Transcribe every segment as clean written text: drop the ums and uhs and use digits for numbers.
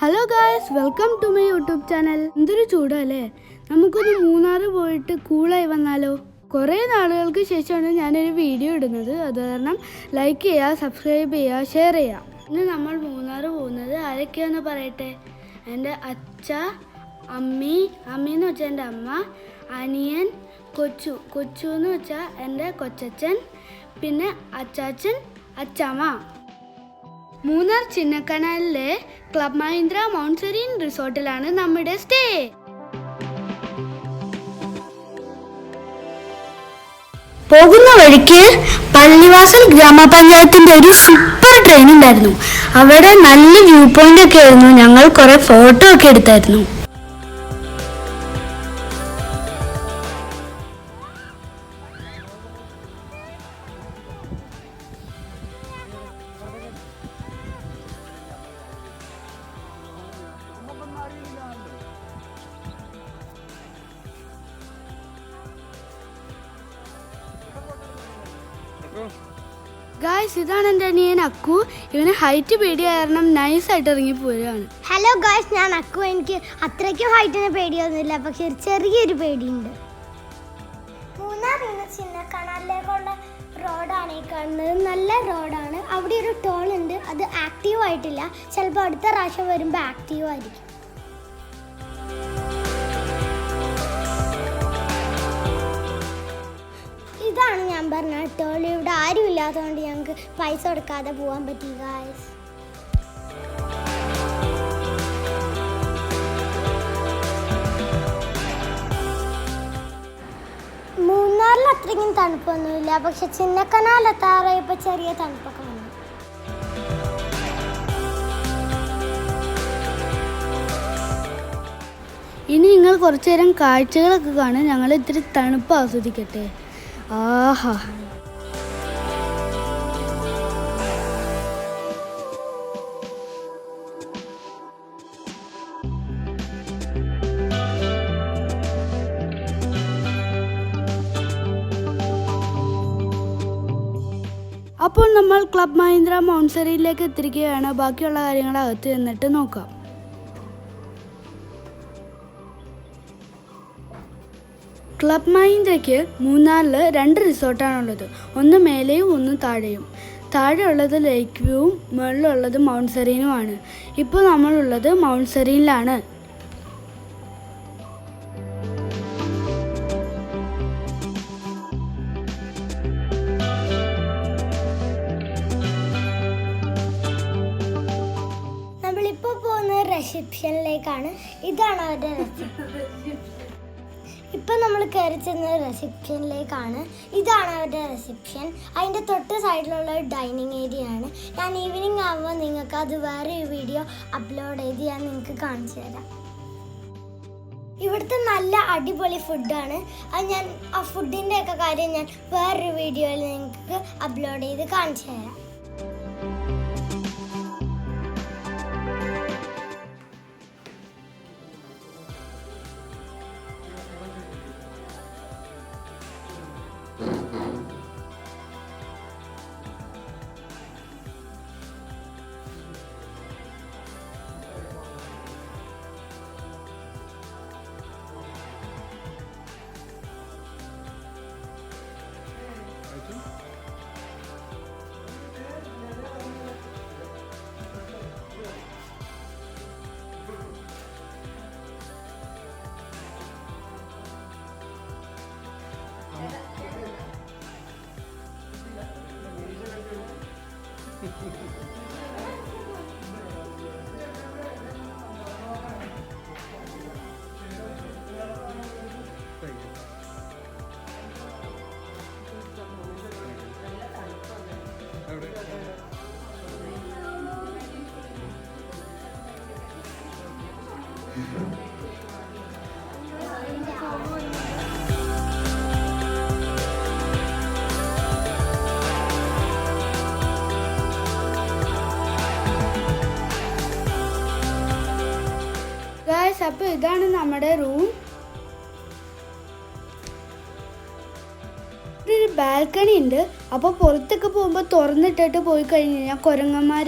Hello guys, welcome to my YouTube channel. എന്തൊരു ചൂടല്ലേ, നമുക്കൊന്ന് മൂന്നാർ പോയിട്ട് കൂളായി വന്നാലോ? കുറേ നാളുകൾക്ക് ശേഷമാണ് ഞാനൊരു വീഡിയോ ഇടുന്നത്. അത് കാരണം ലൈക്ക് ചെയ്യുക, സബ്സ്ക്രൈബ് ചെയ്യുക, ഷെയർ ചെയ്യുക. ഇന്ന് നമ്മൾ മൂന്നാർ പോകുന്നത് ആരൊക്കെയാണെന്ന് പറയട്ടെ. എൻ്റെ അച്ഛ, അമ്മയെന്ന് വെച്ചാൽ എൻ്റെ അമ്മ, അനിയൻ, കൊച്ചു എന്ന് വെച്ചാൽ എൻ്റെ കൊച്ചച്ഛൻ, പിന്നെ അച്ചാച്ചൻ, അച്ചമ്മ. മൂന്നാർ ചിന്നക്കനാലിലെ ക്ലബ് മഹീന്ദ്ര മൗണ്ട് സെറീൻ റിസോർട്ടിലാണ് നമ്മുടെ സ്റ്റേ. പോകുന്ന വഴിക്ക് പള്ളിവാസൽ ഗ്രാമപഞ്ചായത്തിന്റെ ഒരു സൂപ്പർ ട്രെയിൻ ഉണ്ടായിരുന്നു. അവിടെ നല്ല വ്യൂ പോയിന്റ് ഒക്കെ ആയിരുന്നു. ഞങ്ങൾ കുറെ ഫോട്ടോ ഒക്കെ എടുത്തായിരുന്നു. ഗായ്സ്, ഇതാണ് എൻ്റെ അനിയൻ അക്കു. ഇവന് ഹൈറ്റ് പേടി കാരണം നൈസായിട്ട് ഇറങ്ങി പോരുകയാണ്. ഹലോ ഗായ്സ്, ഞാൻ അക്കു. എനിക്ക് അത്രയ്ക്കും ഹൈറ്റിന് പേടിയൊന്നുമില്ല, പക്ഷെ ചെറിയൊരു പേടിയുണ്ട്. മൂന്നാറിൽ നിന്ന് ചിന്നക്കനാലിലേക്കുള്ള റോഡാണ് ഈ കാണുന്നത്. നല്ല റോഡാണ്. അവിടെ ഒരു ടോൾ ഉണ്ട്, അത് ആക്റ്റീവ് ആയിട്ടില്ല. ചിലപ്പോൾ അടുത്ത പ്രാവശ്യം വരുമ്പോൾ ആക്റ്റീവ് ആയിരിക്കും. ഇതാണ് ഞാൻ പറഞ്ഞ ടോൾ. ഇവിടെ ആരും ഇല്ലാത്തതുകൊണ്ട് ഞങ്ങൾക്ക് പൈസ കൊടുക്കാതെ പോകാൻ പറ്റി ഗായ്സ്. മൂന്നാറിൽ അത്രയ്ക്കും തണുപ്പൊന്നുമില്ല, പക്ഷെ ചിന്നക്കനാൽ എത്താറായപ്പോൾ ചെറിയ തണുപ്പൊക്കെ വന്നു. ഇനി നിങ്ങൾ കുറച്ചു നേരം കാഴ്ചകളൊക്കെ കാണും. ഞങ്ങൾ ഇത്തിരി തണുപ്പ് ആസ്വദിക്കട്ടെ. ആഹാ, അപ്പോൾ നമ്മൾ ക്ലബ് മഹീന്ദ്ര മൗണ്ട് സെറീനിലേക്ക് എത്തിയിരിക്കുകയാണ്. ബാക്കിയുള്ള കാര്യങ്ങൾ അകത്ത് ചെന്നിട്ട് നോക്കാം. ക്ലബ് മഹീന്ദ്രയ്ക്ക് മൂന്നാറിൽ 2 റിസോർട്ടാണുള്ളത്. ഒന്ന് മേലെയും ഒന്ന് താഴെയും. താഴെയുള്ളത് ലേക്ക് വ്യൂവും മുകളിലുള്ളത് മൗണ്ട് സെറീനുമാണ്. ഇപ്പോൾ നമ്മളുള്ളത് മൗണ്ട് സെറീനിലാണ്. നമ്മളിപ്പോൾ പോകുന്നത് റിസപ്ഷനിലേക്കാണ്. ഇതാണ് അവരുടെ ഇപ്പം നമ്മൾ കയറി ചെന്നത് റിസപ്ഷനിലേക്കാണ്. ഇതാണ് അവരുടെ റിസപ്ഷൻ. അതിൻ്റെ തൊട്ട് സൈഡിലുള്ള ഒരു ഡൈനിങ് ഏരിയ ആണ്. ഞാൻ ഈവനിങ് ആകുമ്പോൾ നിങ്ങൾക്ക് അത് വേറെ ഒരു വീഡിയോ അപ്ലോഡ് ചെയ്ത് ഞാൻ നിങ്ങൾക്ക് കാണിച്ചു തരാം. ഇവിടുത്തെ നല്ല അടിപൊളി ഫുഡാണ്. അത് ഞാൻ ആ ഫുഡിൻ്റെ ഒക്കെ കാര്യം ഞാൻ വേറൊരു വീഡിയോയിൽ നിങ്ങൾക്ക് അപ്ലോഡ് ചെയ്ത് കാണിച്ചു തരാം. അപ്പോൾ ഇതാണ് നമ്മുടെ റൂം. ഇവിടെ ഒരു ബാൽക്കണി ഉണ്ട്. അപ്പോൾ പുറത്തൊക്കെ പോകുമ്പോൾ തുറന്നിട്ടിട്ട് പോയി കഴിഞ്ഞ് കഴിഞ്ഞാൽ കുരങ്ങന്മാർ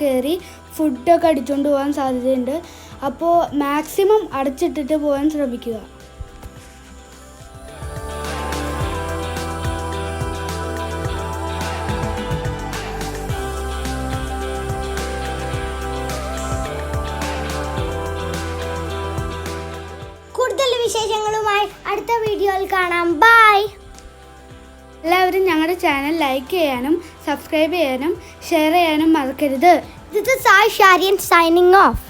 കയറി ഫുഡൊക്കെ അടിച്ചുകൊണ്ട് പോകാൻ സാധ്യതയുണ്ട്. അപ്പോൾ മാക്സിമം അടച്ചിട്ടിട്ട് പോകാൻ ശ്രമിക്കുക. കൂടുതൽ വിശേഷങ്ങളുമായി അടുത്ത വീഡിയോയിൽ കാണാം. ബൈ. എല്ലാവരും ഞങ്ങളുടെ ചാനൽ ലൈക്ക് ചെയ്യാനും സബ്സ്ക്രൈബ് ചെയ്യാനും ഷെയർ ചെയ്യാനും മറക്കരുത്. This is Sai Sharian signing off.